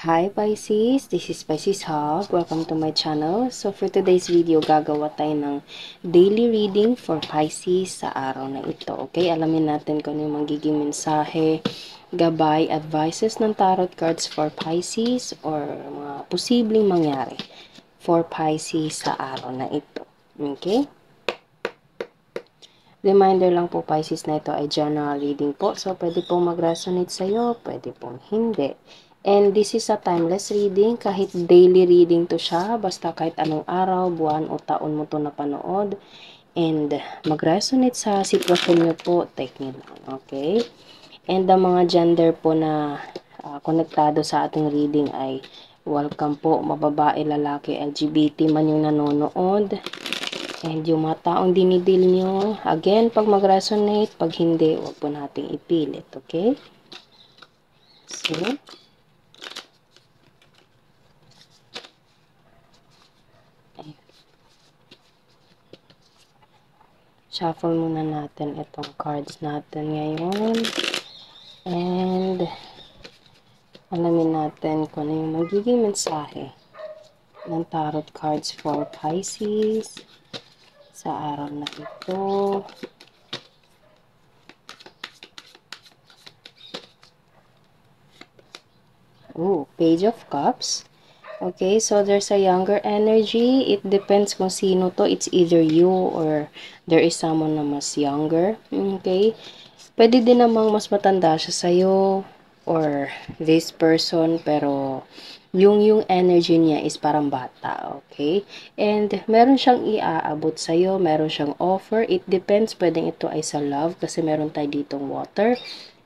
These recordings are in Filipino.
Hi Pisces, this is Pisces Hub. Welcome to my channel. So for today's video, gagawa tayo ng daily reading for Pisces sa araw na ito. Okay, alamin natin kung ano yung magiging mensahe, gabay, advices ng tarot cards for Pisces or mga posibleng mangyari for Pisces sa araw na ito. Okay? Reminder lang po Pisces na ito ay general reading po. So, pwede pong mag-resonate sa'yo, pwede pong hindi. And this is a timeless reading. Kahit daily reading to siya, basta kahit anong araw, buwan o taon mo to napanood. And mag-resonate sa sitwasyon nyo po, take nyo lang. Okay? And ang mga gender po na konektado sa ating reading ay welcome po, mababae, lalaki, LGBT man yung nanonood. And yung mga taong dinidil nyo, again, pag mag-resonate, pag hindi, huwag po nating ipilit, okay? So, shuffle muna natin itong cards natin ngayon. And, alamin natin kung ano yung magiging mensahe ng tarot cards for Pisces sa araw na ito. Oh, Page of Cups. Okay, so there's a younger energy. It depends kung sino to. It's either you or there is someone na mas younger. Okay? Pwede din namang mas matanda siya sa'yo or this person, pero yung energy niya is parang bata. Okay? And meron siyang iaabot sa'yo, meron siyang offer. It depends. Pwedeng ito ay sa love kasi meron tayo ditong water.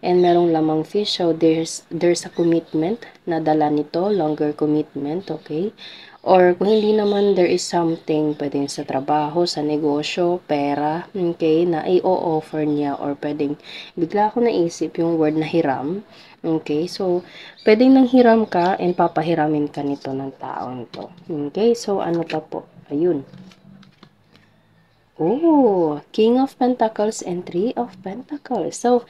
And merong lamang fish, so there's a commitment na dala nito, longer commitment, okay? Or kung hindi naman, there is something pwedeng sa trabaho, sa negosyo, pera, okay, na i-offer niya, or pwedeng, bigla ako naisip yung word na hiram, okay? So, pwedeng nang hiram ka and papahiramin ka nito ng taong to, okay? So, ano pa po? Ayun. Oh, King of Pentacles and Three of Pentacles. So,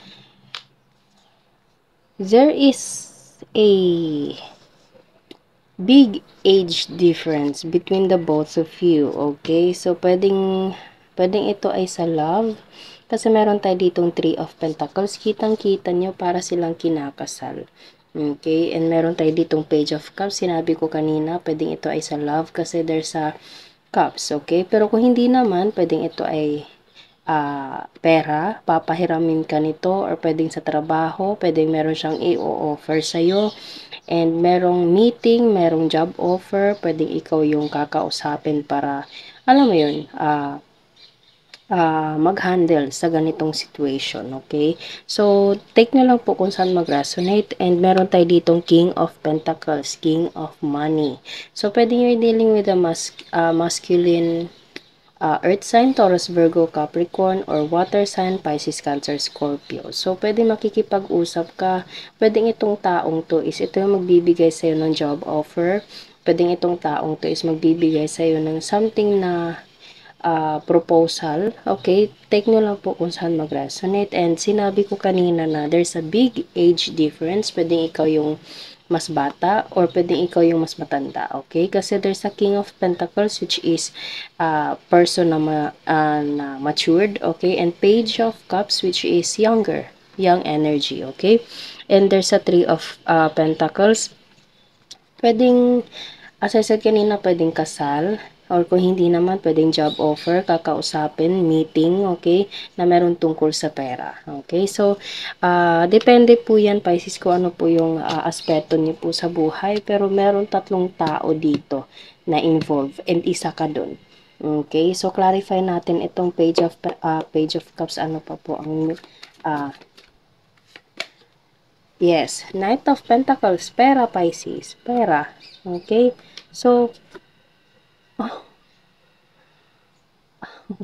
there is a big age difference between the both of you, okay? So, pwedeng ito ay sa love. Kasi meron tayo ditong Three of Pentacles. Kitang-kita nyo para silang kinakasal. Okay? And meron tayo ditong Page of Cups. Sinabi ko kanina, pwedeng ito ay sa love kasi there's a cups, okay? Pero kung hindi naman, pwedeng ito ay pera, papahiramin ka nito, or pwedeng sa trabaho, pwedeng meron siyang i-offer sa'yo, and merong meeting, merong job offer, pwedeng ikaw yung kakausapin para, alam mo yun, mag-handle sa ganitong situation, okay? So, take nyo lang po kung saan mag-resonate, and meron tayo ditong King of Pentacles, King of Money. So, pwede you're dealing with a masculine Earth sign, Taurus, Virgo, Capricorn, or water sign, Pisces, Cancer, Scorpio. So, pwede makikipag-usap ka. Pwedeng itong taong to is ito yung magbibigay sa'yo ng job offer. Pwedeng itong taong to is magbibigay sa'yo ng something na proposal. Okay, take nyo lang po kung saan mag-resonate. And sinabi ko kanina na there's a big age difference. Pwedeng ikaw yung mas bata or pwedeng ikaw yung mas matanda. Okay, kasi there's a King of Pentacles which is person na, na matured. Okay, and Page of Cups which is younger, young energy. Okay, and there's a Three of Pentacles. Pwedeng, as I said kanina, pwedeng kasal, or kung hindi naman, pwedeng job offer, kakausapin, meeting, okay, na meron tungkol sa pera. Okay, so, depende po yan, Pisces, kung ano po yung aspeto niyo po sa buhay, pero meron tatlong tao dito na involved, and isa ka dun. Okay, so clarify natin itong Page of Cups, ano pa po ang yes, Knight of Pentacles, pera, Pisces, pera. Okay? So, oh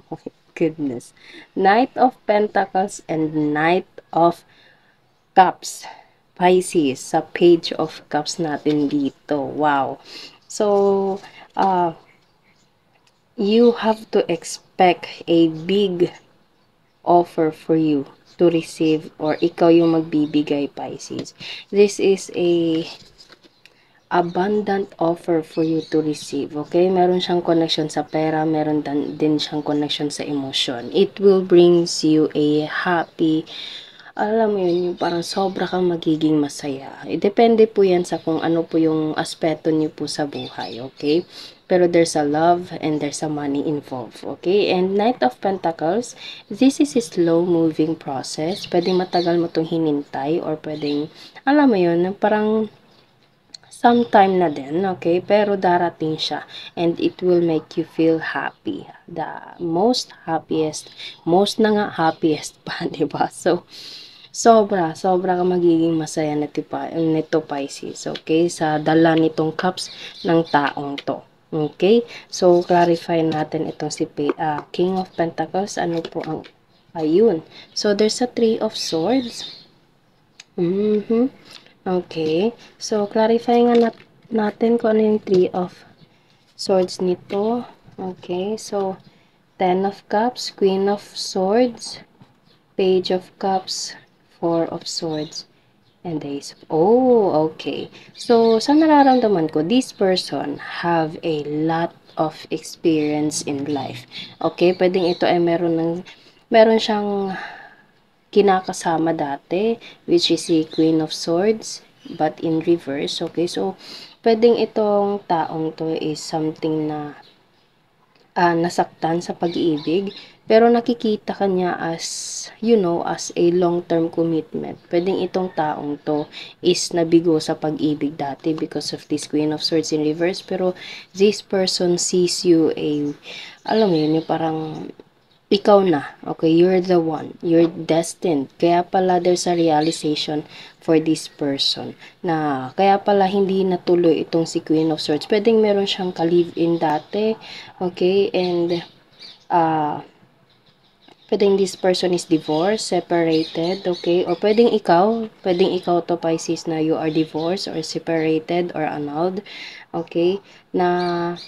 my goodness. Knight of Pentacles and Knight of Cups, Pisces, sa Page of Cups natin dito. Wow. So, you have to expect a big offer for you to receive, or ikaw yung magbibigay, Pisces. This is a abundant offer for you to receive, okay? Meron siyang connection sa pera, meron din siyang connection sa emotion. It will brings you a happy, alam mo yun, yung parang sobra kang magiging masaya. Depende po yan sa kung ano po yung aspeto niyo po sa buhay, okay? Pero there's a love and there's a money involved, okay? And Knight of Pentacles, this is a slow-moving process. Pwedeng matagal mo itong hinintay or pwedeng, alam mo yun, parang sometime na din, okay? Pero darating siya and it will make you feel happy. The most happiest, most na nga happiest pa, di ba? So, sobra ka magiging masaya nito Pisces, okay? Sa dala nitong cups ng taong to. Okay? So, clarify natin itong si King of Pentacles. Ano po ang ayun? So, there's a Three of Swords. Okay. So, clarify nga natin kung ano yung Three of Swords nito. Okay. So, Ten of Cups, Queen of Swords, Page of Cups, Four of Swords, and Ace of... Oh, okay. So, sa nararamdaman ko, this person have a lot of experience in life. Okay? Pwedeng ito ay meron siyang kinakasama dati, which is si Queen of Swords, but in reverse, okay? So, pwedeng itong taong to is something na nasaktan sa pag-ibig, pero nakikita ka niya as, you know, as a long-term commitment. Pwedeng itong taong to is nabigo sa pag-ibig dati because of this Queen of Swords in reverse, pero this person sees you alam mo yun, yung parang ikaw na, okay, you're the one, you're destined. Kaya pala there's a realization for this person na kaya pala hindi natuloy itong si Queen of Swords. Pwedeng meron siyang ka-live-in dati, okay, and pwedeng this person is divorced, separated, okay, or pwedeng ikaw to Pisces na you are divorced or separated or annulled, okay, na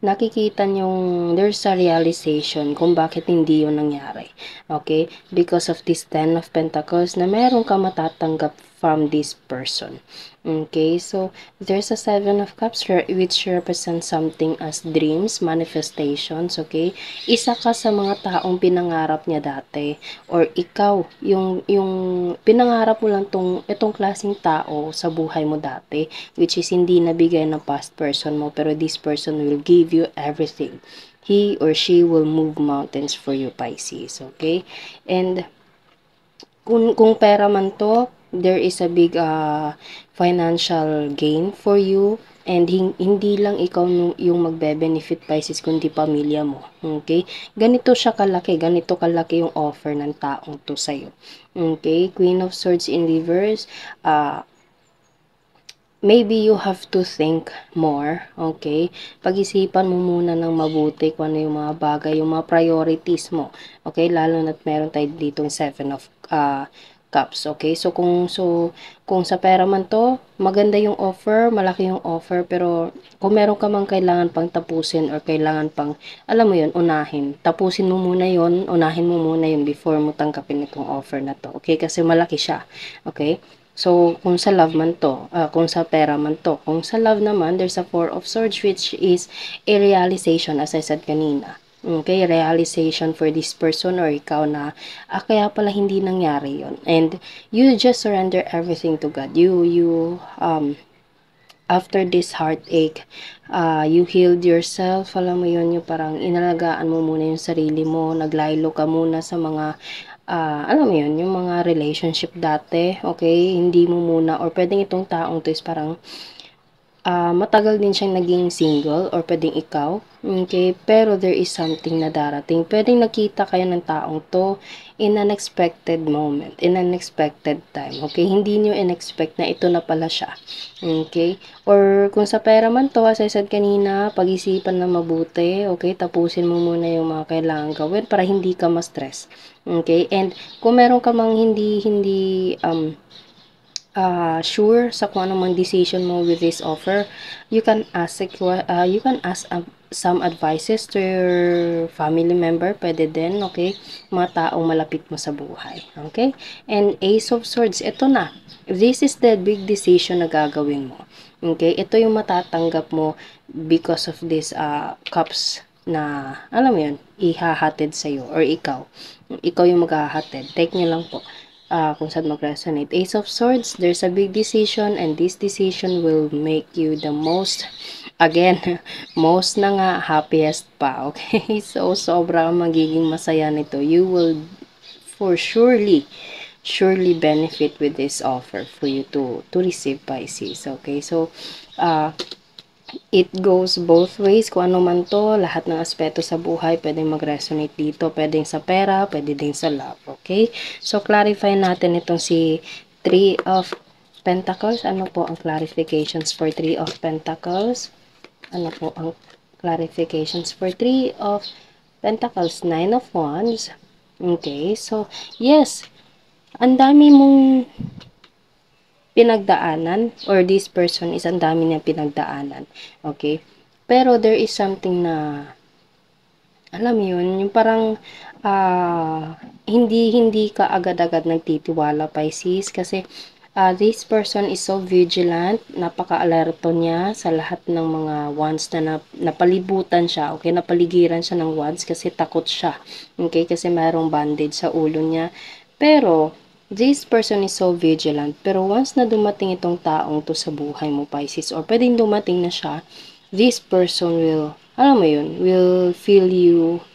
nakikita niyong there's a realization kung bakit hindi yun nangyari. Okay? Because of this Ten of Pentacles na meron ka matatanggap from this person. Okay? So, there's a Seven of Cups which represents something as dreams, manifestations. Okay? Isa ka sa mga taong pinangarap niya dati or ikaw, yung pinangarap mo lang itong klaseng tao sa buhay mo dati, which is hindi nabigay ng past person mo, pero this person will give you everything. He or she will move mountains for you, Pisces, okay? And kung pera man to, there is a big financial gain for you, and hindi lang ikaw yung magbe-benefit, Pisces, kundi pamilya mo. Okay? Ganito kalaki yung offer ng taong to sa'yo. Okay? Queen of Swords in reverse, maybe you have to think more, okay? Pag-isipan mo muna ng mabuti kung ano yung mga bagay, yung mga priorities mo, okay? Lalo na't meron tayo ditong Seven of Cups, okay? So, kung sa pera man to, maganda yung offer, malaki yung offer, pero kung meron ka mang kailangan pang tapusin or kailangan pang, alam mo yun, unahin. Tapusin mo muna yun, unahin mo muna yun before mo tanggapin itong offer na to, okay? Kasi malaki siya, okay? So, kung sa love man to, kung sa pera man to, kung sa love naman, there's a Four of Swords, which is a realization, as I said kanina. Okay, realization for this person or ikaw na, kaya pala hindi nangyari yon. And you just surrender everything to God. After this heartache, you healed yourself, alam mo yun, yung parang inalagaan mo muna yung sarili mo, naglaylo ka muna sa mga alam mo yun, yung mga relationship dati, okay? Hindi mo muna, or pwedeng itong taong to is parang matagal din siyang naging single, or pwedeng ikaw, okay? Pero there is something na darating. Pwedeng nakita kayo ng taong to in an unexpected moment, in an unexpected time, okay? Hindi nyo in-expect na ito na pala siya, okay? Or kung sa pera man to, as I said kanina, pag-isipan na mabuti, okay? Tapusin mo muna yung mga kailangan gawin para hindi ka ma-stress, okay? And kung meron ka mang hindi sure sa kung anong mang decision mo with this offer, you can ask some advices to your family member, pwede din, okay? Mga taong malapit mo sa buhay, okay? And Ace of Swords, ito na. This is the big decision na gagawin mo. Okay? Ito yung matatanggap mo because of this cups na, alam mo yun, ihahatid sa'yo or ikaw. Ikaw yung maghahatid. Take nyo lang po kung saan mag-resonate. Ace of Swords, there's a big decision and this decision will make you the most, again, most na nga, happiest pa, okay? So, sobrang magiging masaya nito. You will for surely benefit with this offer for you to receive, Pisces, okay? So, it goes both ways. Kung ano man to, lahat ng aspeto sa buhay, pwedeng mag-resonate dito. Pwedeng sa pera, pwede din sa love. Okay? So, clarify natin itong si Three of Pentacles. Ano po ang clarifications for Three of Pentacles? Ano po ang clarifications for Three of Pentacles? Nine of Wands. Okay? So, yes, ang dami mong pinagdaanan, or this person is ang dami niyang pinagdaanan. Okay? Pero there is something na, alam mo yun, yung parang hindi ka agad-agad nagtitiwala, Pisces, kasi this person is so vigilant, napaka-alerto niya sa lahat ng mga wands na napalibutan siya, okay, napaligiran siya ng wands kasi takot siya, okay, kasi mayroong bandage sa ulo niya. Pero this person is so vigilant, pero once na dumating itong taong to sa buhay mo, Pisces, or pwedeng dumating na siya, this person will, alam mo yun, will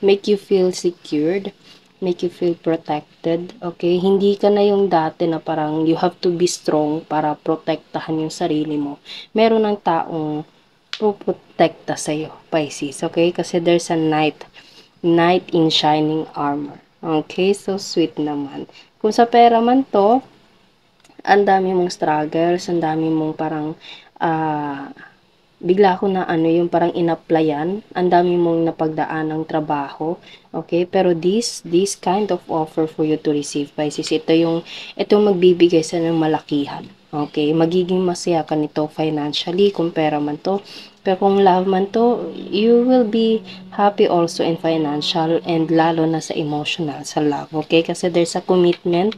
make you feel secured, make you feel protected, okay? Hindi ka na yung dati na parang you have to be strong para protektahan yung sarili mo. Meron ng taong puprotekta sa'yo, Pisces, okay? Kasi there's a knight in shining armor. Okay, so sweet naman. Kung sa pera man to, ang dami mong struggles, ang dami mong parang bigla ko na yung parang in-applyan, ang dami mong napagdaan ng trabaho, okay? Pero this kind of offer for you to receive, Pisces, ito magbibigay sa ng malakihan, okay? Magiging masaya ka nito financially, kung pera man to, pero kung love man to, you will be happy also in financial and lalo na sa emotional, sa love, okay? Kasi there's a commitment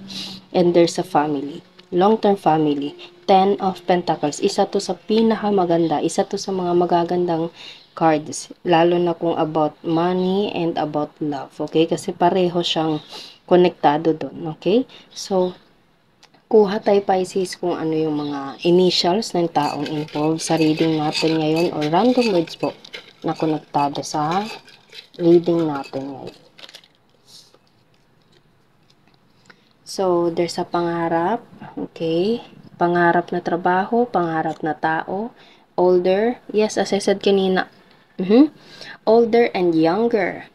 and there's a family, long-term family. Ten of Pentacles, isa to sa pinakamaganda, isa to sa mga magagandang cards, lalo na kung about money and about love, okay? Kasi pareho siyang konektado doon, okay? So, kuha tayo, Pisces, kung ano yung mga initials ng taong involved sa reading natin ngayon, or random words po na konektado sa reading natin ngayon. So, there's a pangarap, okay? Pangarap na trabaho, pangarap na tao, older, yes, as I said kanina, older and younger.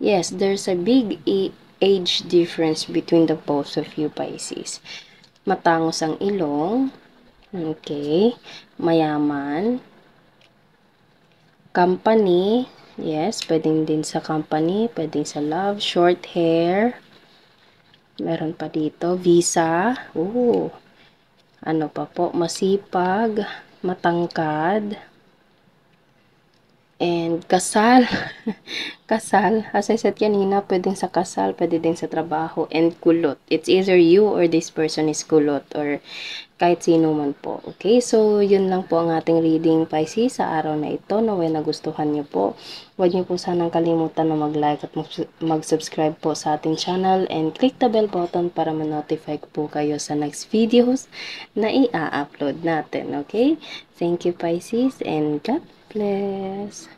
Yes, there's a big age difference between the both of you, Pisces. Matangos ang ilong, okay, mayaman, company, yes, pwedeng din sa company, pwedeng sa love, short hair, meron pa dito, visa, ano pa po, masipag, matangkad, and kasal. Kasal, as I said kanina, pwedeng sa kasal, pwede din sa trabaho, and kulot. It's either you or this person is kulot, or kahit sino man po. Okay, so yun lang po ang ating reading, Pisces, sa araw na ito. Naway nagustuhan niyo po. Huwag niyo po sanang kalimutan na mag-like at mag-subscribe po sa ating channel, and click the bell button para ma-notify po kayo sa next videos na i-upload natin. Okay, thank you, Pisces, and God bless.